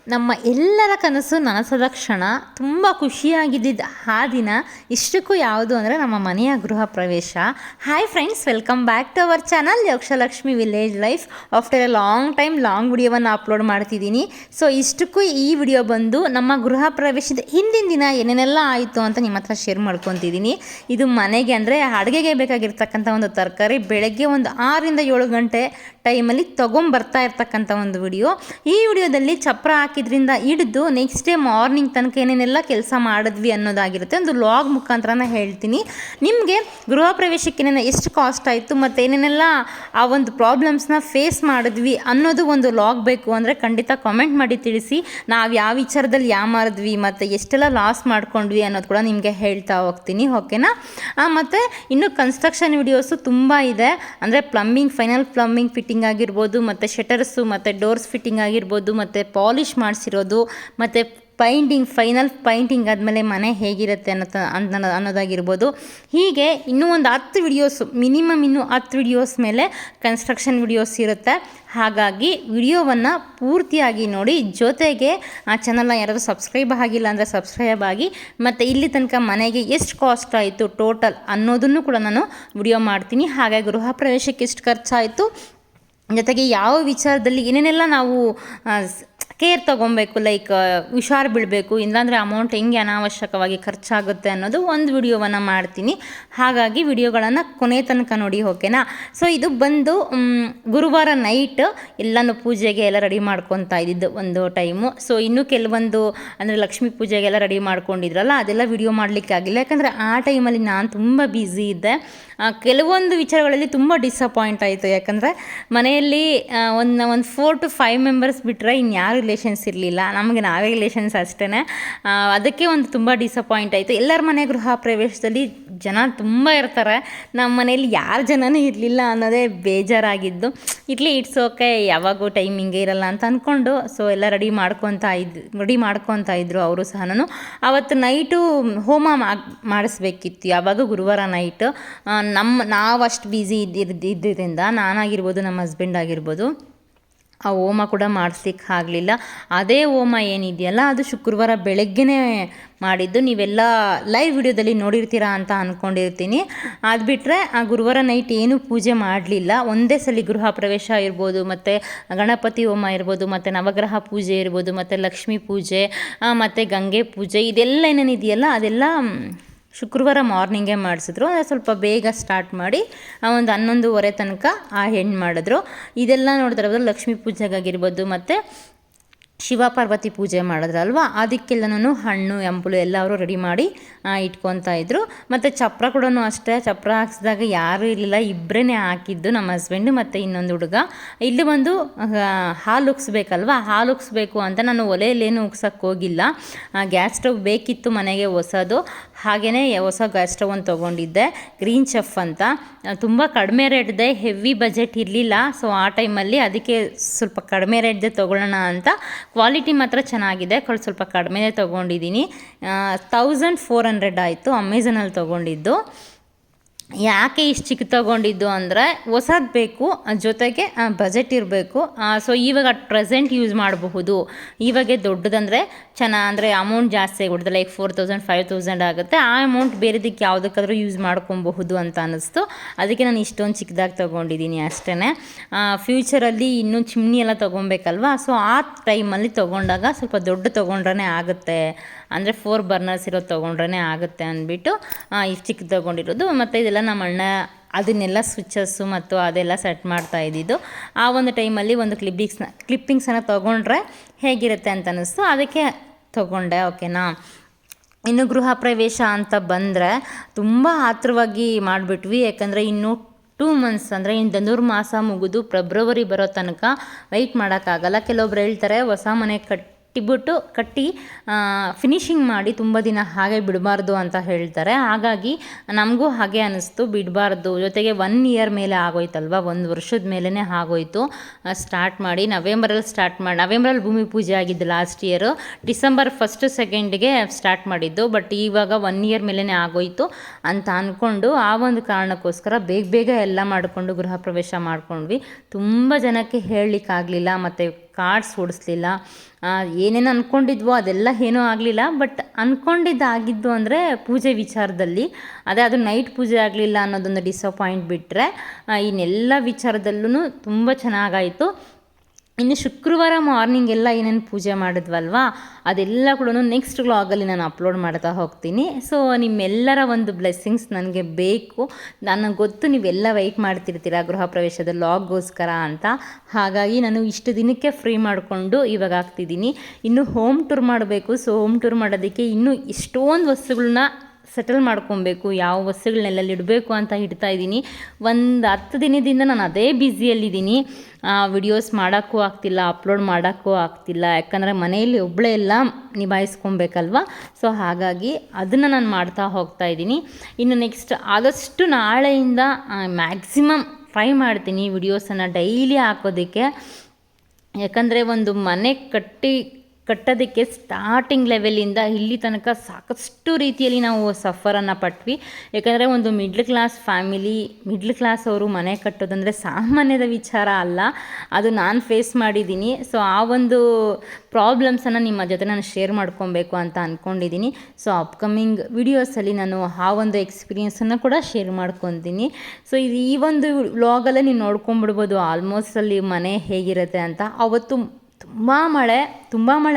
ನಮ್ಮ ಎಲ್ಲರ ಕನಸು ನನಸಾದ ಕ್ಷಣ, ತುಂಬ ಖುಷಿಯಾಗಿದ್ದಿದ್ದು ಆ ದಿನ ಇಷ್ಟಕ್ಕೂ ಯಾವುದು ಅಂದರೆ ನಮ್ಮ ಮನೆಯ ಗೃಹ ಪ್ರವೇಶ. Hi friends, welcome back to our channel Yakshalakshmi village life. After a long time long ವಿಡಿಯೋವನ್ನು ಅಪ್ಲೋಡ್ ಮಾಡ್ತಿದ್ದೀನಿ. ಸೊ ಇಷ್ಟಕ್ಕೂ ಈ ವಿಡಿಯೋ ಬಂದು ನಮ್ಮ ಗೃಹ ಪ್ರವೇಶದ ಹಿಂದಿನ ದಿನ ಏನೇನೆಲ್ಲ ಆಯಿತು ಅಂತ ನಿಮ್ಮ ಹತ್ರ ಶೇರ್ ಮಾಡ್ಕೊತಿದ್ದೀನಿ. ಇದು ಮನೆಗೆ ಅಂದರೆ ಅಡುಗೆಗೆ ಬೇಕಾಗಿರ್ತಕ್ಕಂಥ ಒಂದು ತರಕಾರಿ ಬೆಳಗ್ಗೆ ಒಂದು 6ರಿಂದ 7 ಗಂಟೆ ಟೈಮಲ್ಲಿ ತೊಗೊಂಬರ್ತಾ ಇರ್ತಕ್ಕಂಥ ಒಂದು ವಿಡಿಯೋ. ಈ ವಿಡಿಯೋದಲ್ಲಿ ಚಪ್ರ ಹಾಕಿದ್ರಿಂದ ಹಿಡಿದು ನೆಕ್ಸ್ಟ್ ಡೇ ಮಾರ್ನಿಂಗ್ ತನಕ ಏನೇನೆಲ್ಲ ಕೆಲಸ ಮಾಡಿದ್ವಿ ಅನ್ನೋದಾಗಿರುತ್ತೆ. ಒಂದು ಲಾಗ್ ಮುಖಾಂತರನ ಹೇಳ್ತೀನಿ. ನಿಮಗೆ ಗೃಹ ಪ್ರವೇಶಕ್ಕೆ ಎಷ್ಟು ಕಾಸ್ಟ್ ಆಯಿತು ಮತ್ತು ಏನೇನೆಲ್ಲ ಆ ಒಂದು ಪ್ರಾಬ್ಲಮ್ಸ್ನ ಫೇಸ್ ಮಾಡಿದ್ವಿ ಅನ್ನೋದು ಒಂದು ಲಾಗ್ ಬೇಕು ಅಂದರೆ ಖಂಡಿತ ಕಾಮೆಂಟ್ ಮಾಡಿ ತಿಳಿಸಿ. ನಾವು ಯಾವ ವಿಚಾರದಲ್ಲಿ ಮಾರಿದ್ವಿ ಮತ್ತು ಎಷ್ಟೆಲ್ಲ ಲಾಸ್ ಮಾಡ್ಕೊಂಡ್ವಿ ಅನ್ನೋದು ಕೂಡ ನಿಮಗೆ ಹೇಳ್ತಾ ಹೋಗ್ತೀನಿ, ಓಕೆನಾ. ಮತ್ತು ಇನ್ನು ಕನ್ಸ್ಟ್ರಕ್ಷನ್ ವಿಡಿಯೋಸು ತುಂಬ ಇದೆ. ಅಂದರೆ ಫೈನಲ್ ಪ್ಲಂಬಿಂಗ್ ಫಿಟ್ಟಿಂಗ್ ಆಗಿರ್ಬೋದು, ಮತ್ತು ಶಟರ್ಸು ಮತ್ತು ಡೋರ್ಸ್ ಫಿಟ್ಟಿಂಗ್ ಆಗಿರ್ಬೋದು, ಮತ್ತು ಪಾಲಿಷ್ ಮಾಡಿಸಿರೋದು, ಮತ್ತು ಫೈನಲ್ ಪೈಂಟಿಂಗ್ ಆದಮೇಲೆ ಮನೆ ಹೇಗಿರುತ್ತೆ ಅನ್ನೋದಾಗಿರ್ಬೋದು. ಹೀಗೆ ಇನ್ನೂ ಒಂದು 10 ವಿಡಿಯೋಸು, ಮಿನಿಮಮ್ ಇನ್ನೂ 10 ವಿಡಿಯೋಸ್ ಮೇಲೆ ಕನ್ಸ್ಟ್ರಕ್ಷನ್ ವಿಡಿಯೋಸ್ ಇರುತ್ತೆ. ಹಾಗಾಗಿ ವಿಡಿಯೋವನ್ನು ಪೂರ್ತಿಯಾಗಿ ನೋಡಿ. ಜೊತೆಗೆ ಆ ಚಾನಲ್ನ ಯಾರಾದರೂ ಸಬ್ಸ್ಕ್ರೈಬ್ ಆಗಿಲ್ಲ ಅಂದರೆ ಸಬ್ಸ್ಕ್ರೈಬ್ ಆಗಿ, ಮತ್ತು ಇಲ್ಲಿ ತನಕ ಮನೆಗೆ ಎಷ್ಟು ಕಾಸ್ಟ್ ಆಯಿತು ಟೋಟಲ್ ಅನ್ನೋದನ್ನು ಕೂಡ ನಾನು ವಿಡಿಯೋ ಮಾಡ್ತೀನಿ. ಹಾಗಾಗಿ ಗೃಹ ಪ್ರವೇಶಕ್ಕೆ ಎಷ್ಟು ಖರ್ಚಾಯಿತು, ಜೊತೆಗೆ ಯಾವ ವಿಚಾರದಲ್ಲಿ ಏನೇನೆಲ್ಲ ನಾವು ಕೇರ್ ತೊಗೊಬೇಕು, ಲೈಕ್ ಹುಷಾರು ಬೀಳಬೇಕು, ಇಲ್ಲಾಂದರೆ ಅಮೌಂಟ್ ಹೆಂಗೆ ಅನಾವಶ್ಯಕವಾಗಿ ಖರ್ಚಾಗುತ್ತೆ ಅನ್ನೋದು ಒಂದು ವಿಡಿಯೋವನ್ನು ಮಾಡ್ತೀನಿ. ಹಾಗಾಗಿ ವಿಡಿಯೋಗಳನ್ನು ಕೊನೆ ತನಕ ನೋಡಿ, ಓಕೆನಾ. ಸೊ ಇದು ಬಂದು ಗುರುವಾರ ನೈಟ್ ಎಲ್ಲನೂ ಪೂಜೆಗೆ ಎಲ್ಲ ರೆಡಿ ಮಾಡ್ಕೊತಾ ಇದ್ದಿದ್ದು ಒಂದು ಟೈಮು. ಸೊ ಇನ್ನೂ ಕೆಲವೊಂದು ಅಂದರೆ ಲಕ್ಷ್ಮೀ ಪೂಜೆಗೆಲ್ಲ ರೆಡಿ ಮಾಡ್ಕೊಂಡಿದ್ರಲ್ಲ, ಅದೆಲ್ಲ ವಿಡಿಯೋ ಮಾಡಲಿಕ್ಕೆ ಆಗಿಲ್ಲ. ಯಾಕಂದರೆ ಆ ಟೈಮಲ್ಲಿ ನಾನು ತುಂಬ ಬ್ಯುಸಿ ಇದ್ದೆ. ಕೆಲವೊಂದು ವಿಚಾರಗಳಲ್ಲಿ ತುಂಬ ಡಿಸಪಾಯಿಂಟ್ ಆಯಿತು. ಯಾಕಂದರೆ ಮನೆಯಲ್ಲಿ ಒಂದು 4 to 5 ಮೆಂಬರ್ಸ್ ಬಿಟ್ಟರೆ ಇನ್ಯಾರು ರಿಲೇಷನ್ಸ್ ಇರಲಿಲ್ಲ, ನಮಗೆ ನಾವೇ ರಿಲೇಷನ್ಸ್ ಅಷ್ಟೇ. ಅದಕ್ಕೆ ಒಂದು ತುಂಬ ಡಿಸಪಾಯಿಂಟ್ ಆಯಿತು. ಎಲ್ಲರ ಮನೆ ಗೃಹ ಪ್ರವೇಶದಲ್ಲಿ ಜನ ತುಂಬ ಇರ್ತಾರೆ, ನಮ್ಮ ಮನೇಲಿ ಯಾರು ಜನನೂ ಇರಲಿಲ್ಲ ಅನ್ನೋದೇ ಬೇಜಾರಾಗಿದ್ದು. ಇಟ್ಸ್ ಓಕೆ, ಯಾವಾಗೂ ಟೈಮಿಂಗೇ ಇರಲ್ಲ ಅಂತ ಅಂದ್ಕೊಂಡು ಸೊ ಎಲ್ಲ ರೆಡಿ ಮಾಡ್ಕೊತಾ ಇದ್ರು ಅವರು ಸಹ. ಅವತ್ತು ನೈಟು ಹೋಮ ಮಾಡಿಸ್ಬೇಕಿತ್ತು, ಯಾವಾಗ ಗುರುವಾರ ನೈಟ್. ನಾವು ಅಷ್ಟು ಬ್ಯುಸಿ ಇದ್ದಿದ್ದರಿಂದ ನಾನಾಗಿರ್ಬೋದು, ನಮ್ಮ ಹಸ್ಬೆಂಡ್ ಆಗಿರ್ಬೋದು, ಆ ಹೋಮ ಕೂಡ ಮಾಡಿಸ್ಲಿಕ್ಕೆ ಆಗಲಿಲ್ಲ. ಅದೇ ಹೋಮ ಏನಿದೆಯಲ್ಲ ಅದು ಶುಕ್ರವಾರ ಬೆಳಗ್ಗೆನೇ ಮಾಡಿದ್ದು. ನೀವೆಲ್ಲ ಲೈವ್ ವಿಡಿಯೋದಲ್ಲಿ ನೋಡಿರ್ತೀರಾ ಅಂತ ಅಂದ್ಕೊಂಡಿರ್ತೀನಿ. ಅದು ಬಿಟ್ಟರೆ ಆ ಗುರುವಾರ ನೈಟ್ ಏನೂ ಪೂಜೆ ಮಾಡಲಿಲ್ಲ. ಒಂದೇ ಸಲ ಗೃಹ ಪ್ರವೇಶ ಇರ್ಬೋದು, ಮತ್ತು ಗಣಪತಿ ಹೋಮ ಇರ್ಬೋದು, ಮತ್ತು ನವಗ್ರಹ ಪೂಜೆ ಇರ್ಬೋದು, ಮತ್ತು ಲಕ್ಷ್ಮೀ ಪೂಜೆ, ಮತ್ತು ಗಂಗೆ ಪೂಜೆ, ಇದೆಲ್ಲ ಏನೇನಿದೆಯಲ್ಲ ಅದೆಲ್ಲ ಶುಕ್ರವಾರ ಮಾರ್ನಿಂಗೇ ಮಾಡಿಸಿದ್ರು. ಸ್ವಲ್ಪ ಬೇಗ ಸ್ಟಾರ್ಟ್ ಮಾಡಿ ಒಂದು 11:30 ತನಕ ಆ ಹೆಣ್ಣು ಮಾಡಿದ್ರು. ಇದೆಲ್ಲ ನೋಡಿದ್ರೆ ಲಕ್ಷ್ಮೀ ಪೂಜೆಗಾಗಿರ್ಬೋದು, ಮತ್ತು ಶಿವ ಪಾರ್ವತಿ ಪೂಜೆ ಮಾಡಿದ್ರಲ್ವ, ಅದಕ್ಕೆಲ್ಲನೂ ಹಣ್ಣು ಹಂಪಲು ಎಲ್ಲ ಅವರು ರೆಡಿ ಮಾಡಿ ಇಟ್ಕೊತಾ ಇದ್ರು. ಮತ್ತು ಚಪ್ರ ಕೂಡ ಅಷ್ಟೇ, ಚಪ್ರ ಹಾಕ್ಸಿದಾಗ ಯಾರೂ ಇರಲಿಲ್ಲ, ಇಬ್ಬರೇ ಹಾಕಿದ್ದು, ನಮ್ಮ ಹಸ್ಬೆಂಡು ಮತ್ತು ಇನ್ನೊಂದು ಹುಡುಗ. ಇಲ್ಲಿ ಬಂದು ಹಾಲು ಉಕ್ಸ್ಬೇಕಲ್ವ, ಹಾಲು ಉಕ್ಸ್ಬೇಕು ಅಂತ ನಾನು ಒಲೆಯಲ್ಲೇನು ಉಕ್ಸೋಕ್ಕೆ ಹೋಗಿಲ್ಲ. ಗ್ಯಾಸ್ ಸ್ಟವ್ ಬೇಕಿತ್ತು ಮನೆಗೆ ಹೊಸದು, ಹಾಗೆಯೇ ಹೊಸ ಗ್ಯಾಸ್ ಸ್ಟವ್ ಒಂದು ತೊಗೊಂಡಿದ್ದೆ, ಗ್ರೀನ್ ಚೆಫ್ ಅಂತ. ತುಂಬ ಕಡಿಮೆ ರೇಟ್ದೆ, ಹೆವಿ ಬಜೆಟ್ ಇರಲಿಲ್ಲ. ಸೊ ಆ ಟೈಮಲ್ಲಿ ಅದಕ್ಕೆ ಸ್ವಲ್ಪ ಕಡಿಮೆ ರೇಟ್ದೆ ತೊಗೊಳ್ಳೋಣ ಅಂತ. ಕ್ವಾಲಿಟಿ ಮಾತ್ರ ಚೆನ್ನಾಗಿದೆ, ಸ್ವಲ್ಪ ಕಡಿಮೆ ತೊಗೊಂಡಿದ್ದೀನಿ. 1400 ಆಯಿತು, ಅಮೆಝಾನಲ್ಲಿ ತೊಗೊಂಡಿದ್ದು. ಯಾಕೆ ಇಷ್ಟು ಚಿಕ್ಕ ತೊಗೊಂಡಿದ್ದು ಅಂದರೆ ಹೊಸದು ಬೇಕು, ಜೊತೆಗೆ ಬಜೆಟ್ ಇರಬೇಕು. ಸೊ ಇವಾಗ ಪ್ರೆಸೆಂಟ್ ಯೂಸ್ ಮಾಡಬಹುದು. ಇವಾಗೆ ದೊಡ್ಡದಂದರೆ ಅಂದರೆ ಅಮೌಂಟ್ ಜಾಸ್ತಿ ಆಗಿಬಿಡುತ್ತೆ, ಲೈಕ್ 4000 5000 ಆಗುತ್ತೆ. ಆ ಅಮೌಂಟ್ ಬೇರೆದಕ್ಕೆ ಯಾವುದಕ್ಕಾದ್ರೂ ಯೂಸ್ ಮಾಡ್ಕೊಬಹುದು ಅಂತ ಅನ್ನಿಸ್ತು. ಅದಕ್ಕೆ ನಾನು ಇಷ್ಟೊಂದು ಚಿಕ್ಕದಾಗಿ ತೊಗೊಂಡಿದ್ದೀನಿ ಅಷ್ಟೇ. ಫ್ಯೂಚರಲ್ಲಿ ಇನ್ನೂ ಚಿಮ್ನಿ ಎಲ್ಲ ತೊಗೊಬೇಕಲ್ವ, ಸೊ ಆ ಟೈಮಲ್ಲಿ ತೊಗೊಂಡಾಗ ಸ್ವಲ್ಪ ದೊಡ್ಡ ತೊಗೊಂಡ್ರೆ ಆಗುತ್ತೆ, ಅಂದರೆ 4 ಬರ್ನರ್ಸ್ ಇರೋದು ತೊಗೊಂಡ್ರೆ ಆಗುತ್ತೆ ಅಂದ್ಬಿಟ್ಟು ಇಷ್ಟು ಚಿಕ್ಕ ತೊಗೊಂಡಿರೋದು. ಮತ್ತು ಇದೆಲ್ಲ ನಮ್ಮ ಅಣ್ಣ ಅದನ್ನೆಲ್ಲ ಸ್ವಿಚಸ್ಸು ಮತ್ತು ಅದೆಲ್ಲ ಸೆಟ್ ಮಾಡ್ತಾ ಇದ್ದಿದ್ದು. ಆ ಒಂದು ಟೈಮಲ್ಲಿ ಒಂದು ಕ್ಲಿಪ್ಪಿಂಗ್ಸನ್ನು ತೊಗೊಂಡ್ರೆ ಹೇಗಿರುತ್ತೆ ಅಂತ ಅನ್ನಿಸ್ತು, ಅದಕ್ಕೆ ತೊಗೊಂಡೆ, ಓಕೆನಾ. ಇನ್ನು ಗೃಹ ಪ್ರವೇಶ ಅಂತ ಬಂದರೆ ತುಂಬ ಆತುರವಾಗಿ ಮಾಡಿಬಿಟ್ವಿ. ಯಾಕಂದರೆ ಇನ್ನೂ 2 ಮಂತ್ಸ್, ಅಂದರೆ ಇನ್ನು ಧನುರ್ಮಾಸ ಮುಗಿದು ಫೆಬ್ರವರಿ ಬರೋ ತನಕ ವೆಯ್ಟ್ ಮಾಡೋಕ್ಕಾಗಲ್ಲ. ಕೆಲವೊಬ್ರು ಹೇಳ್ತಾರೆ ಹೊಸ ಮನೆ ಕಟ್ಟಿ ಫಿನಿಷಿಂಗ್ ಮಾಡಿ ತುಂಬ ದಿನ ಹಾಗೆ ಬಿಡಬಾರ್ದು ಅಂತ ಹೇಳ್ತಾರೆ. ಹಾಗಾಗಿ ನಮಗೂ ಹಾಗೆ ಅನ್ನಿಸ್ತು, ಬಿಡಬಾರ್ದು. ಜೊತೆಗೆ 1 ಇಯರ್ ಮೇಲೆ ಆಗೋಯ್ತಲ್ವ, 1 ವರ್ಷದ ಮೇಲೇ ಆಗೋಯ್ತು ಸ್ಟಾರ್ಟ್ ಮಾಡಿ. ನವೆಂಬರಲ್ಲಿ ಭೂಮಿ ಪೂಜೆ ಆಗಿದ್ದು ಲಾಸ್ಟ್ ಇಯರು, ಡಿಸೆಂಬರ್ 1, 2ಗೆ ಸ್ಟಾರ್ಟ್ ಮಾಡಿದ್ದು. ಬಟ್ ಇವಾಗ 1 ಇಯರ್ ಮೇಲೇ ಆಗೋಯ್ತು ಅಂತ ಅಂದ್ಕೊಂಡು ಆ ಒಂದು ಕಾರಣಕ್ಕೋಸ್ಕರ ಬೇಗ ಎಲ್ಲ ಮಾಡಿಕೊಂಡು ಗೃಹ ಪ್ರವೇಶ ಮಾಡ್ಕೊಂಡ್ವಿ. ತುಂಬ ಜನಕ್ಕೆ ಹೇಳಲಿಕ್ಕಾಗಲಿಲ್ಲ, ಮತ್ತು ಕಾರ್ಡ್ಸ್ ಓಡಿಸ್ಲಿಲ್ಲ. ಏನೇನು ಅಂದ್ಕೊಂಡಿದ್ವೋ ಅದೆಲ್ಲ ಏನೂ ಆಗಲಿಲ್ಲ. ಬಟ್ ಅಂದ್ಕೊಂಡಿದ್ದಾಗಿದ್ದು ಅಂದರೆ ಪೂಜೆ ವಿಚಾರದಲ್ಲಿ ಅದು ನೈಟ್ ಪೂಜೆ ಆಗಲಿಲ್ಲ ಅನ್ನೋದೊಂದು ಡಿಸಪಾಯಿಂಟ್ ಬಿಟ್ಟರೆ ಇನ್ನೆಲ್ಲ ವಿಚಾರದಲ್ಲೂ ತುಂಬ ಚೆನ್ನಾಗಾಯಿತು. ಇನ್ನು ಶುಕ್ರವಾರ ಮಾರ್ನಿಂಗ್ ಎಲ್ಲ ಏನೇನು ಪೂಜೆ ಮಾಡಿದ್ವಲ್ವಾ ಅದೆಲ್ಲ ಕೂಡ ನೆಕ್ಸ್ಟ್ ವ್ಲಾಗಲ್ಲಿ ನಾನು ಅಪ್ಲೋಡ್ ಮಾಡ್ತಾ ಹೋಗ್ತೀನಿ. ಸೊ ನಿಮ್ಮೆಲ್ಲರ ಒಂದು ಬ್ಲೆಸ್ಸಿಂಗ್ಸ್ ನನಗೆ ಬೇಕು. ನನಗೆ ಗೊತ್ತು ನೀವೆಲ್ಲ ವೆಯ್ಟ್ ಮಾಡ್ತಿರ್ತೀರ ಗೃಹ ಪ್ರವೇಶದ ವ್ಲಾಗ್ಗೋಸ್ಕರ ಅಂತ. ಹಾಗಾಗಿ ನಾನು ಇಷ್ಟು ದಿನಕ್ಕೆ ಫ್ರೀ ಮಾಡಿಕೊಂಡು ಇವಾಗ ಆಗ್ತಿದ್ದೀನಿ. ಇನ್ನು ಹೋಮ್ ಟೂರ್ ಮಾಡಬೇಕು. ಸೊ ಹೋಮ್ ಟೂರ್ ಮಾಡೋದಕ್ಕೆ ಇನ್ನೂ ಎಷ್ಟೊಂದು ವಸ್ತುಗಳನ್ನ ಸೆಟಲ್ ಮಾಡ್ಕೊಬೇಕು, ಯಾವ ವಸ್ತುಗಳನ್ನೆಲ್ಲ ಇಡಬೇಕು ಅಂತ ಇಡ್ತಾ ಇದ್ದೀನಿ. ಒಂದು 10 ದಿನದಿಂದ ನಾನು ಅದೇ ಬ್ಯುಸಿಯಲ್ಲಿದ್ದೀನಿ. ವಿಡಿಯೋಸ್ ಮಾಡೋಕ್ಕೂ ಆಗ್ತಿಲ್ಲ, ಅಪ್ಲೋಡ್ ಮಾಡೋಕ್ಕೂ ಆಗ್ತಿಲ್ಲ. ಯಾಕಂದರೆ ಮನೆಯಲ್ಲಿ ಒಬ್ಬಳೇ ಎಲ್ಲ ನಿಭಾಯಿಸ್ಕೊಬೇಕಲ್ವ. ಸೊ ಹಾಗಾಗಿ ಅದನ್ನು ನಾನು ಮಾಡ್ತಾ ಹೋಗ್ತಾ ಇದ್ದೀನಿ. ಇನ್ನು ನೆಕ್ಸ್ಟ್ ಆದಷ್ಟು ನಾಳೆಯಿಂದ ಮ್ಯಾಕ್ಸಿಮಮ್ ಟ್ರೈ ಮಾಡ್ತೀನಿ ವಿಡಿಯೋಸನ್ನು ಡೈಲಿ ಹಾಕೋದಕ್ಕೆ. ಯಾಕಂದರೆ ಒಂದು ಮನೆ ಕಟ್ಟೋದಕ್ಕೆ ಸ್ಟಾರ್ಟಿಂಗ್ ಲೆವೆಲಿಂದ ಇಲ್ಲಿ ತನಕ ಸಾಕಷ್ಟು ರೀತಿಯಲ್ಲಿ ನಾವು ಸಫರನ್ನು ಪಟ್ವಿ. ಯಾಕಂದರೆ ಒಂದು middle class family, middle class ಅವರು ಮನೆ ಕಟ್ಟೋದಂದರೆ ಸಾಮಾನ್ಯದ ವಿಚಾರ ಅಲ್ಲ. ಅದು ನಾನು ಫೇಸ್ ಮಾಡಿದ್ದೀನಿ. ಸೊ ಆ ಒಂದು ಪ್ರಾಬ್ಲಮ್ಸನ್ನು ನಿಮ್ಮ ಜೊತೆ ನಾನು ಶೇರ್ ಮಾಡ್ಕೊಬೇಕು ಅಂತ ಅಂದ್ಕೊಂಡಿದ್ದೀನಿ. ಸೊ ಅಪ್ಕಮಿಂಗ್ ವಿಡಿಯೋಸಲ್ಲಿ ನಾನು ಆ ಒಂದು ಎಕ್ಸ್ಪೀರಿಯೆನ್ಸನ್ನು ಕೂಡ ಶೇರ್ ಮಾಡ್ಕೊತೀನಿ. ಸೊ ಈ ಒಂದು ವ್ಲಾಗಲ್ಲೇ ನೀವು ನೋಡ್ಕೊಂಬಿಡ್ಬೋದು ಆಲ್ಮೋಸ್ಟ್ ಅಲ್ಲಿ ಮನೆ ಹೇಗಿರುತ್ತೆ ಅಂತ. ಅವತ್ತು ತುಂಬ ಮಳೆ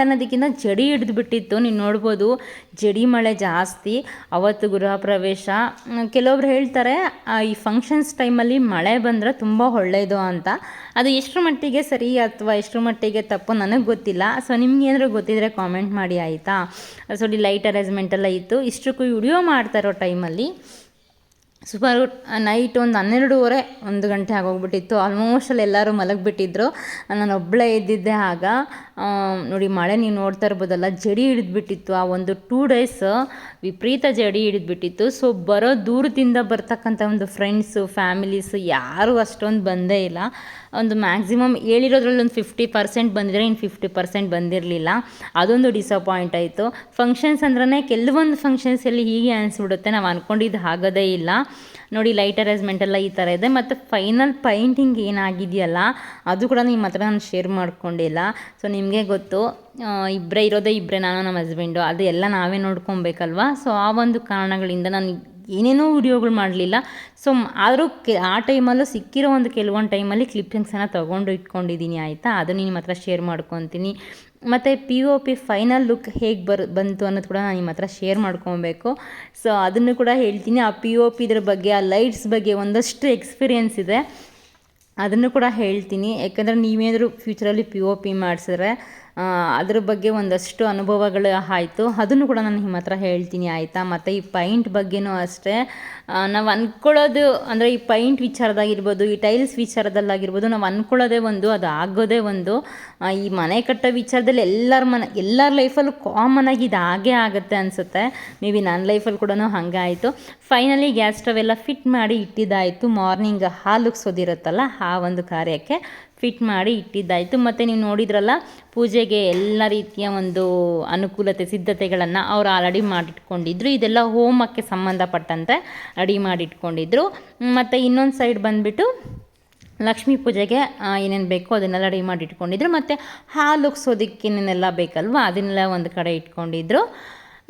ಅನ್ನೋದಕ್ಕಿಂತ ಜಡಿ ಹಿಡಿದ್ಬಿಟ್ಟಿತ್ತು. ನೀವು ನೋಡ್ಬೋದು ಜಡಿ ಮಳೆ ಜಾಸ್ತಿ ಅವತ್ತು ಗೃಹ ಪ್ರವೇಶ. ಕೆಲವೊಬ್ರು ಹೇಳ್ತಾರೆ ಈ ಫಂಕ್ಷನ್ಸ್ ಟೈಮಲ್ಲಿ ಮಳೆ ಬಂದರೆ ತುಂಬ ಒಳ್ಳೆಯದು ಅಂತ. ಅದು ಎಷ್ಟರ ಮಟ್ಟಿಗೆ ಸರಿ ಅಥವಾ ಎಷ್ಟರ ಮಟ್ಟಿಗೆ ತಪ್ಪು ನನಗೆ ಗೊತ್ತಿಲ್ಲ. ಸೊ ನಿಮ್ಗೆ ಏನಾದರೂ ಗೊತ್ತಿದ್ರೆ ಕಾಮೆಂಟ್ ಮಾಡಿ ಆಯಿತಾ. ಸೊ ಲೈಟ್ ಅರೇಂಜ್ಮೆಂಟೆಲ್ಲ ಇತ್ತು. ಇಷ್ಟಕ್ಕೂ ವಿಡಿಯೋ ಮಾಡ್ತಾ ಇರೋ ಟೈಮಲ್ಲಿ ಸುಮಾರು ನೈಟ್ ಒಂದು 12:30 1 ಗಂಟೆ ಆಗೋಗ್ಬಿಟ್ಟಿತ್ತು. ಆಲ್ಮೋಸ್ಟ್ ಅಲ್ಲಿ ಎಲ್ಲರೂ ಮಲಗಿಬಿಟ್ಟಿದ್ರು, ನಾನು ಒಬ್ಬಳೇ ಇದ್ದಿದ್ದೆ. ಆಗ ನೋಡಿ ಮಳೆ ನೀವು ನೋಡ್ತಾ ಇರ್ಬೋದಲ್ಲ, ಜಡಿ ಹಿಡಿದ್ಬಿಟ್ಟಿತ್ತು. ಆ ಒಂದು 2 ಡೇಸ್ ವಿಪರೀತ ಜಡಿ ಹಿಡಿದ್ಬಿಟ್ಟಿತ್ತು. ಸೊ ದೂರದಿಂದ ಬರ್ತಕ್ಕಂಥ ಒಂದು ಫ್ರೆಂಡ್ಸು ಫ್ಯಾಮಿಲೀಸು ಯಾರೂ ಅಷ್ಟೊಂದು ಬಂದೇ ಇಲ್ಲ. ಒಂದು ಮ್ಯಾಕ್ಸಿಮಮ್ ಹೇಳಿರೋದ್ರಲ್ಲಿ ಒಂದು 50% ಬಂದಿದ್ರೆ, ಇನ್ನು 50% ಬಂದಿರಲಿಲ್ಲ. ಅದೊಂದು ಡಿಸಪಾಯಿಂಟ್ ಆಯಿತು. ಫಂಕ್ಷನ್ಸ್ ಅಂದ್ರೆ ಕೆಲವೊಂದು ಫಂಕ್ಷನ್ಸಲ್ಲಿ ಹೀಗೆ ಅನಿಸ್ಬಿಡುತ್ತೆ, ನಾವು ಅಂದ್ಕೊಂಡಿದ್ದು ಆಗೋದೇ ಇಲ್ಲ. ನೋಡಿ ಲೈಟ್ ಅರೇಂಜ್ಮೆಂಟೆಲ್ಲ ಈ ಥರ ಇದೆ. ಮತ್ತು ಫೈನಲ್ ಪೈಂಟಿಂಗ್ ಏನಾಗಿದೆಯಲ್ಲ ಅದು ಕೂಡ ನಿಮ್ಮ ಹತ್ರ ನಾನು ಶೇರ್ ಮಾಡ್ಕೊಂಡಿಲ್ಲ. ಸೊ ನಿಮಗೆ ಗೊತ್ತು, ಇಬ್ಬರೇ ನಾನು ನಮ್ಮ ಹಸ್ಬೆಂಡು, ಅದು ಎಲ್ಲ ನಾವೇ ನೋಡ್ಕೊಬೇಕಲ್ವ. ಸೊ ಆ ಒಂದು ಕಾರಣಗಳಿಂದ ನಾನು ಏನೇನೋ ವಿಡಿಯೋಗಳು ಮಾಡಲಿಲ್ಲ. ಸೊ ಆದರೂ ಆ ಟೈಮಲ್ಲೂ ಸಿಕ್ಕಿರೋ ಒಂದು ಕೆಲವೊಂದು ಟೈಮಲ್ಲಿ ಕ್ಲಿಪ್ಪಿಂಗ್ಸನ್ನು ತೊಗೊಂಡು ಇಟ್ಕೊಂಡಿದ್ದೀನಿ ಆಯಿತಾ. ಅದನ್ನು ನಿಮ್ಮ ಹತ್ರ ಶೇರ್ ಮಾಡ್ಕೊತೀನಿ. ಮತ್ತು POP ಫೈನಲ್ ಲುಕ್ ಹೇಗೆ ಬಂತು ಅನ್ನೋದು ಕೂಡ ನಾನು ನಿಮ್ಮ ಹತ್ರ ಶೇರ್ ಮಾಡ್ಕೊಬೇಕು. ಸೊ ಅದನ್ನು ಕೂಡ ಹೇಳ್ತೀನಿ. ಆ POP ಇದ್ರ ಬಗ್ಗೆ, ಆ ಲೈಟ್ಸ್ ಬಗ್ಗೆ ಒಂದಷ್ಟು ಎಕ್ಸ್ಪೀರಿಯೆನ್ಸ್ ಇದೆ, ಅದನ್ನು ಕೂಡ ಹೇಳ್ತೀನಿ. ಯಾಕಂದರೆ ನೀವೇನಾದರೂ ಫ್ಯೂಚರಲ್ಲಿ POP ಮಾಡಿಸಿದ್ರೆ ಅದ್ರ ಬಗ್ಗೆ ಒಂದಷ್ಟು ಅನುಭವಗಳು ಆಯಿತು, ಅದನ್ನು ಕೂಡ ನಾನು ನಿಮ್ಮ ಹತ್ರ ಹೇಳ್ತೀನಿ ಆಯಿತಾ. ಮತ್ತು ಈ ಪೈಂಟ್ ಬಗ್ಗೆನೂ ಅಷ್ಟೇ, ನಾವು ಅಂದ್ಕೊಳ್ಳೋದು ಅಂದರೆ ಈ ಪೈಂಟ್ ವಿಚಾರದಾಗಿರ್ಬೋದು, ಈ ಟೈಲ್ಸ್ ವಿಚಾರದಲ್ಲಾಗಿರ್ಬೋದು, ನಾವು ಅಂದ್ಕೊಳ್ಳೋದೇ ಒಂದು, ಅದು ಆಗೋದೇ ಒಂದು. ಈ ಮನೆ ಕಟ್ಟೋ ವಿಚಾರದಲ್ಲಿ ಎಲ್ಲರ ಲೈಫಲ್ಲೂ ಕಾಮನ್ ಆಗಿ ಇದು ಹಾಗೇ ಆಗುತ್ತೆ ಅನಿಸುತ್ತೆ. ಮೇ ಬಿ ನನ್ನ ಲೈಫಲ್ಲಿ ಕೂಡ ಹಾಗೆ ಆಯಿತು. ಫೈನಲಿ ಗ್ಯಾಸ್ ಸ್ಟವ್ ಎಲ್ಲ ಫಿಟ್ ಮಾಡಿ ಇಟ್ಟಿದ್ದಾಯಿತು. ಮಾರ್ನಿಂಗ್ ಹಾಲು ಉಗ್ಸೋದಿರುತ್ತಲ್ಲ ಆ ಒಂದು ಕಾರ್ಯಕ್ಕೆ ಫಿಟ್ ಮಾಡಿ ಇಟ್ಟಿದ್ದಾಯಿತು. ಮತ್ತು ನೀವು ನೋಡಿದ್ರಲ್ಲ, ಪೂಜೆಗೆ ಎಲ್ಲ ರೀತಿಯ ಒಂದು ಅನುಕೂಲತೆ ಸಿದ್ಧತೆಗಳನ್ನು ಅವರು ಆಲ್ರೆಡಿ ಮಾಡಿಟ್ಕೊಂಡಿದ್ರು. ಇದೆಲ್ಲ ಹೋಮಕ್ಕೆ ಸಂಬಂಧಪಟ್ಟಂತೆ ರೆಡಿ ಮಾಡಿಟ್ಕೊಂಡಿದ್ರು. ಮತ್ತು ಇನ್ನೊಂದು ಸೈಡ್ ಬಂದುಬಿಟ್ಟು ಲಕ್ಷ್ಮೀ ಪೂಜೆಗೆ ಏನೇನು ಬೇಕೋ ಅದನ್ನೆಲ್ಲ ರೆಡಿ ಮಾಡಿ ಇಟ್ಕೊಂಡಿದ್ರು. ಮತ್ತು ಹಾಲು ಉಗ್ಸೋದಕ್ಕೆ ಏನೇನೆಲ್ಲ ಬೇಕಲ್ವ ಅದನ್ನೆಲ್ಲ ಒಂದು ಕಡೆ ಇಟ್ಕೊಂಡಿದ್ರು.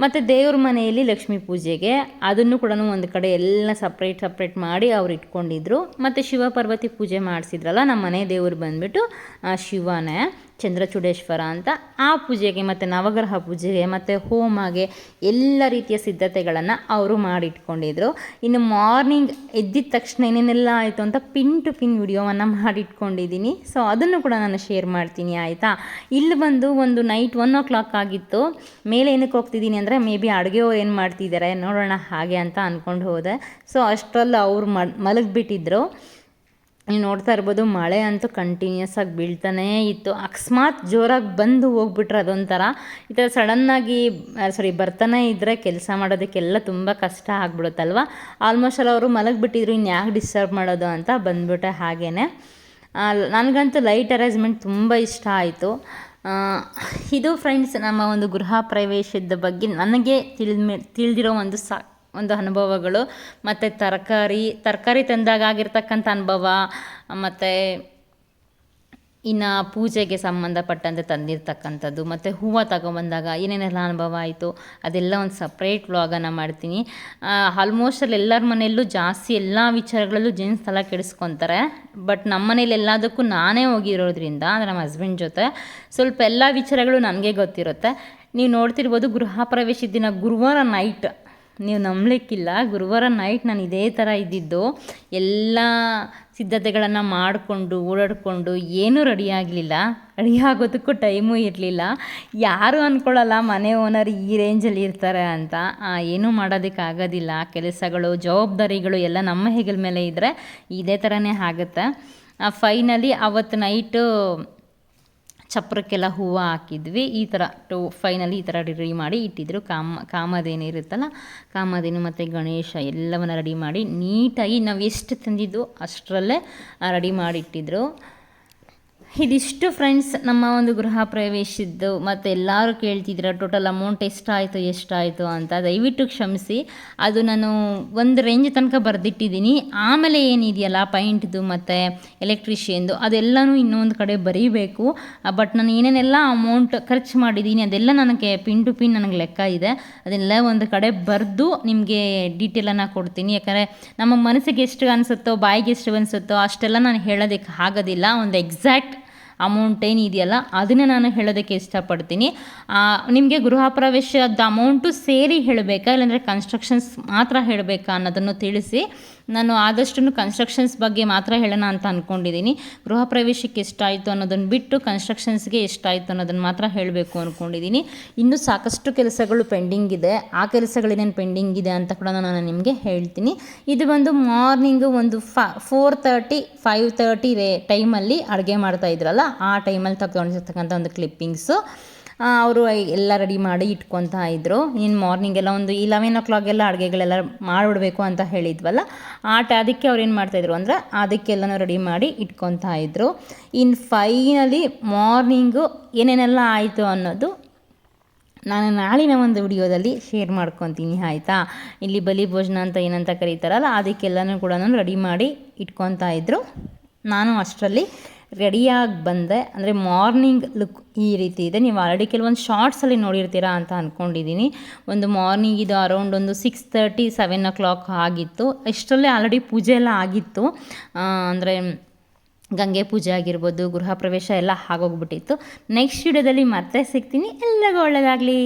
ಮತ್ತು ದೇವ್ರ ಮನೆಯಲ್ಲಿ ಲಕ್ಷ್ಮೀ ಪೂಜೆಗೆ ಅದನ್ನು ಕೂಡ ಒಂದು ಕಡೆ ಎಲ್ಲ ಸಪ್ರೇಟ್ ಮಾಡಿ ಅವ್ರು ಇಟ್ಕೊಂಡಿದ್ರು. ಮತ್ತು ಶಿವ ಪಾರ್ವತಿ ಪೂಜೆ ಮಾಡಿಸಿದ್ರಲ್ಲ, ನಮ್ಮ ಮನೆ ದೇವ್ರು ಬಂದುಬಿಟ್ಟು ಶಿವನೇ, ಚಂದ್ರಚೂಡೇಶ್ವರ ಅಂತ. ಆ ಪೂಜೆಗೆ ಮತ್ತು ನವಗ್ರಹ ಪೂಜೆಗೆ ಮತ್ತು ಹೋಮಗೆ ಎಲ್ಲ ರೀತಿಯ ಸಿದ್ಧತೆಗಳನ್ನು ಅವರು ಮಾಡಿಟ್ಕೊಂಡಿದ್ರು. ಇನ್ನು ಮಾರ್ನಿಂಗ್ ಎದ್ದಿದ ತಕ್ಷಣ ಏನೇನೆಲ್ಲ ಆಯಿತು ಅಂತ ಪಿನ್ ಟು ಪಿನ್ ವಿಡಿಯೋವನ್ನು ಮಾಡಿಟ್ಕೊಂಡಿದ್ದೀನಿ. ಸೊ ಅದನ್ನು ಕೂಡ ನಾನು ಶೇರ್ ಮಾಡ್ತೀನಿ ಆಯಿತಾ. ಇಲ್ಲಿ ಬಂದು ಒಂದು ನೈಟ್ 1 o'clock ಆಗಿತ್ತು. ಮೇಲೆ ಏನಕ್ಕೆ ಹೋಗ್ತಿದ್ದೀನಿ ಅಂದರೆ, ಮೇ ಬಿ ಅಡುಗೆಯವ್ರು ಏನು ಮಾಡ್ತಿದ್ದಾರೆ ನೋಡೋಣ ಹಾಗೆ ಅಂತ ಅಂದ್ಕೊಂಡು ಹೋದೆ. ಸೊ ಅಷ್ಟರಲ್ಲಿ ಅವ್ರು ಮಲಗಿಬಿಟ್ಟಿದ್ರು. ನೀವು ನೋಡ್ತಾ ಇರ್ಬೋದು, ಮಳೆ ಅಂತೂ ಕಂಟಿನ್ಯೂಸ್ ಆಗಿ ಬೀಳ್ತಾನೇ ಇತ್ತು. ಅಕಸ್ಮಾತ್ ಜೋರಾಗಿ ಬಂದು ಹೋಗ್ಬಿಟ್ರೆ ಅದೊಂಥರ, ಈ ಥರ ಸಡನ್ನಾಗಿ ಬರ್ತಾನೆ ಇದ್ದರೆ ಕೆಲಸ ಮಾಡೋದಕ್ಕೆಲ್ಲ ತುಂಬ ಕಷ್ಟ ಆಗ್ಬಿಡುತ್ತಲ್ವ. ಆಲ್ಮೋಸ್ಟ್ ಅಲ್ಲಿ ಅವರು ಮಲಗಿಬಿಟ್ಟಿದ್ರು, ಇನ್ನು ಯಾಕೆ ಡಿಸ್ಟರ್ಬ್ ಮಾಡೋದು ಅಂತ ಬಂದುಬಿಟ್ಟೆ ಹಾಗೇ. ನನಗಂತೂ ಲೈಟ್ ಅರೇಂಜ್ಮೆಂಟ್ ತುಂಬ ಇಷ್ಟ ಆಯಿತು. ಇದು ಫ್ರೆಂಡ್ಸ್ ನಮ್ಮ ಒಂದು ಗೃಹ ಪ್ರವೇಶದ ಬಗ್ಗೆ ನನಗೆ ತಿಳಿದಿರೋ ಒಂದು ಅನುಭವಗಳು. ಮತ್ತು ತರಕಾರಿ ತಂದಾಗ ಆಗಿರ್ತಕ್ಕಂಥ ಅನುಭವ, ಮತ್ತು ಇನ್ನು ಪೂಜೆಗೆ ಸಂಬಂಧಪಟ್ಟಂತೆ ತಂದಿರ್ತಕ್ಕಂಥದ್ದು ಮತ್ತು ಹೂವು ತಗೊಬಂದಾಗ ಏನೇನೆಲ್ಲ ಅನುಭವ ಆಯಿತು ಅದೆಲ್ಲ ಒಂದು ಸಪ್ರೇಟ್ ವ್ಲಾಗನ್ನು ಮಾಡ್ತೀನಿ. ಆಲ್ಮೋಸ್ಟ್ ಅಲ್ಲಿ ಎಲ್ಲರ ಮನೆಯಲ್ಲೂ ಜಾಸ್ತಿ ಎಲ್ಲ ವಿಚಾರಗಳಲ್ಲೂ ಜೆಂಟ್ಸ್ ತಲೆ ಕೆಡಿಸ್ಕೊತಾರೆ. ಬಟ್ ನಮ್ಮ ಮನೇಲಿ ಎಲ್ಲದಕ್ಕೂ ನಾನೇ ಹೋಗಿರೋದ್ರಿಂದ ಅಂದರೆ ನಮ್ಮ ಹಸ್ಬೆಂಡ್ ಜೊತೆ ಸ್ವಲ್ಪ ಎಲ್ಲ ವಿಚಾರಗಳು ನನಗೆ ಗೊತ್ತಿರುತ್ತೆ. ನೀವು ನೋಡ್ತಿರ್ಬೋದು, ಗೃಹ ಪ್ರವೇಶದ ದಿನ ಗುರುವಾರ ನೈಟ್, ನೀವು ನಂಬಲಿಕ್ಕಿಲ್ಲ, ಗುರುವಾರ ನೈಟ್ ನಾನು ಇದೇ ಥರ ಇದ್ದಿದ್ದು. ಎಲ್ಲ ಸಿದ್ಧತೆಗಳನ್ನು ಮಾಡಿಕೊಂಡು ಓಡಾಡಿಕೊಂಡು ಏನೂ ರೆಡಿ ಆಗಲಿಲ್ಲ. ರೆಡಿ ಆಗೋದಕ್ಕೂ ಟೈಮೂ ಇರಲಿಲ್ಲ. ಯಾರು ಅಂದ್ಕೊಳ್ಳಲ್ಲ ಮನೆ ಓನರ್ ಈ ರೇಂಜಲ್ಲಿ ಇರ್ತಾರೆ ಅಂತ. ಏನೂ ಮಾಡೋದಕ್ಕಾಗೋದಿಲ್ಲ. ಕೆಲಸಗಳು, ಜವಾಬ್ದಾರಿಗಳು ಎಲ್ಲ ನಮ್ಮ ಹೆಗಲ ಮೇಲೆ ಇದ್ದರೆ ಇದೇ ಥರನೇ ಆಗುತ್ತೆ. ಫೈನಲಿ ಅವತ್ತು ನೈಟು ಚಪ್ರಕ್ಕೆಲ್ಲ ಹೂವು ಹಾಕಿದ್ವಿ. ಈ ಥರ ಫೈನಲಿ ಈ ಥರ ರೆಡಿ ಮಾಡಿ ಇಟ್ಟಿದ್ರು. ಕಾಮಧೇನು ಇರುತ್ತಲ್ಲ, ಕಾಮಧೇನು ಮತ್ತು ಗಣೇಶ ಎಲ್ಲವನ್ನು ರೆಡಿ ಮಾಡಿ ನೀಟಾಗಿ ನಾವು ಎಷ್ಟು ತಂದಿದ್ದು ಅಷ್ಟರಲ್ಲೇ ರೆಡಿ ಮಾಡಿ ಇಟ್ಟಿದ್ರು. ಇದಿಷ್ಟು ಫ್ರೆಂಡ್ಸ್ ನಮ್ಮ ಒಂದು ಗೃಹ ಪ್ರವೇಶದ್ದು. ಮತ್ತು ಎಲ್ಲರೂ ಕೇಳ್ತಿದ್ದೀರ ಟೋಟಲ್ ಅಮೌಂಟ್ ಎಷ್ಟಾಯಿತು ಅಂತ. ದಯವಿಟ್ಟು ಕ್ಷಮಿಸಿ, ಅದು ನಾನು ಒಂದು ರೇಂಜ್ ತನಕ ಬರೆದಿಟ್ಟಿದ್ದೀನಿ. ಆಮೇಲೆ ಏನಿದೆಯಲ್ಲ ಪೈಂಟ್ದು ಮತ್ತು ಎಲೆಕ್ಟ್ರಿಷಿಯನ್ದು ಅದೆಲ್ಲನೂ ಇನ್ನೊಂದು ಕಡೆ ಬರೀಬೇಕು. ಬಟ್ ನಾನು ಏನೇನೆಲ್ಲ ಅಮೌಂಟ್ ಖರ್ಚು ಮಾಡಿದ್ದೀನಿ ಅದೆಲ್ಲ ನನಗೆ ಪಿನ್ ಟು ಪಿನ್ ನನಗೆ ಲೆಕ್ಕ ಇದೆ. ಅದೆಲ್ಲ ಒಂದು ಕಡೆ ಬರೆದು ನಿಮಗೆ ಡೀಟೇಲನ್ನು ಕೊಡ್ತೀನಿ. ಯಾಕಂದರೆ ನಮ್ಮ ಮನಸ್ಸಿಗೆ ಎಷ್ಟು ಅನಿಸುತ್ತೋ, ಬಾಯಿಗೆ ಎಷ್ಟು ಅನಿಸುತ್ತೋ ಅಷ್ಟೆಲ್ಲ ನಾನು ಹೇಳೋದಕ್ಕೆ ಆಗೋದಿಲ್ಲ. ಒಂದು ಎಕ್ಸಾಕ್ಟ್ ಅಮೌಂಟ್ ಏನಿದೆಯಲ್ಲ ಅದನ್ನೇ ನಾನು ಹೇಳೋದಕ್ಕೆ ಇಷ್ಟಪಡ್ತೀನಿ. ನಿಮಗೆ ಗೃಹ ಪ್ರವೇಶದ ಅಮೌಂಟು ಸೇರಿ ಹೇಳಬೇಕಾ, ಇಲ್ಲಾಂದರೆ ಕನ್ಸ್ಟ್ರಕ್ಷನ್ಸ್ ಮಾತ್ರ ಹೇಳಬೇಕಾ ಅನ್ನೋದನ್ನು ತಿಳಿಸಿ. ನಾನು ಆದಷ್ಟು ಕನ್ಸ್ಟ್ರಕ್ಷನ್ಸ್ ಬಗ್ಗೆ ಮಾತ್ರ ಹೇಳೋಣ ಅಂತ ಅಂದ್ಕೊಂಡಿದ್ದೀನಿ. ಗೃಹ ಪ್ರವೇಶಕ್ಕೆ ಎಷ್ಟಾಯಿತು ಅನ್ನೋದನ್ನು ಬಿಟ್ಟು ಕನ್ಸ್ಟ್ರಕ್ಷನ್ಸ್ಗೆ ಎಷ್ಟಾಯಿತು ಅನ್ನೋದನ್ನು ಮಾತ್ರ ಹೇಳಬೇಕು ಅಂದ್ಕೊಂಡಿದ್ದೀನಿ. ಇನ್ನೂ ಸಾಕಷ್ಟು ಕೆಲಸಗಳು ಪೆಂಡಿಂಗ್ ಇದೆ. ಆ ಕೆಲಸಗಳೇನೇನು ಪೆಂಡಿಂಗ್ ಇದೆ ಅಂತ ಕೂಡ ನಾನು ನಿಮಗೆ ಹೇಳ್ತೀನಿ. ಇದು ಒಂದು ಮಾರ್ನಿಂಗು ಒಂದು 4:30 5:30 ಟೈಮಲ್ಲಿ ಅಡುಗೆ ಮಾಡ್ತಾಯಿದ್ರಲ್ಲ, ಆ ಟೈಮಲ್ಲಿ ತಗೊಂಡಿರ್ತಕ್ಕಂಥ ಒಂದು ಕ್ಲಿಪ್ಪಿಂಗ್ಸು. ಅವರು ಎಲ್ಲ ರೆಡಿ ಮಾಡಿ ಇಟ್ಕೊತಾ ಇದ್ದರು. ಇನ್ನು ಮಾರ್ನಿಂಗ್ ಎಲ್ಲ ಒಂದು 11 o'clock ಅಡುಗೆಗಳೆಲ್ಲ ಮಾಡಿಬಿಡ್ಬೇಕು ಅಂತ ಹೇಳಿದ್ವಲ್ಲ, ಅದಕ್ಕೆ ಅವ್ರು ಏನು ಮಾಡ್ತಾಯಿದ್ರು ಅಂದರೆ ಅದಕ್ಕೆಲ್ಲನೂ ರೆಡಿ ಮಾಡಿ ಇಟ್ಕೊತಾ ಇದ್ದರು. ಇನ್ನು ಫೈನಲಿ ಮಾರ್ನಿಂಗು ಏನೇನೆಲ್ಲ ಆಯಿತು ಅನ್ನೋದು ನಾನು ನಾಳಿನ ಒಂದು ವಿಡಿಯೋದಲ್ಲಿ ಶೇರ್ ಮಾಡ್ಕೊತೀನಿ, ಆಯಿತಾ. ಇಲ್ಲಿ ಬಲಿ ಭೋಜನ ಅಂತ ಏನಂತ ಕರೀತಾರಲ್ಲ, ಅದಕ್ಕೆಲ್ಲನೂ ಕೂಡ ರೆಡಿ ಮಾಡಿ ಇಟ್ಕೊತಾ ಇದ್ದರು. ನಾನು ಅಷ್ಟರಲ್ಲಿ ರೆಡಿಯಾಗಿ ಬಂದೆ. ಅಂದರೆ ಮಾರ್ನಿಂಗ್ ಲುಕ್ ಈ ರೀತಿ ಇದೆ. ನೀವು ಆಲ್ರೆಡಿ ಕೆಲವೊಂದು ಶಾರ್ಟ್ಸಲ್ಲಿ ನೋಡಿರ್ತೀರಾ ಅಂತ ಅಂದ್ಕೊಂಡಿದ್ದೀನಿ. ಒಂದು ಮಾರ್ನಿಂಗ್ ಇದು ಅರೌಂಡ್ ಒಂದು 6:30 7 o'clock ಆಗಿತ್ತು. ಇಷ್ಟರಲ್ಲೇ ಆಲ್ರೆಡಿ ಪೂಜೆ ಎಲ್ಲ ಆಗಿತ್ತು. ಅಂದರೆ ಗಂಗೆ ಪೂಜೆ ಆಗಿರ್ಬೋದು, ಗೃಹ ಪ್ರವೇಶ ಎಲ್ಲ ಆಗೋಗ್ಬಿಟ್ಟಿತ್ತು. ನೆಕ್ಸ್ಟ್ ವಿಡಿಯೋದಲ್ಲಿ ಮತ್ತೆ ಸಿಗ್ತೀನಿ. ಎಲ್ಲರಿಗೂ ಒಳ್ಳೆಯದಾಗಲಿ.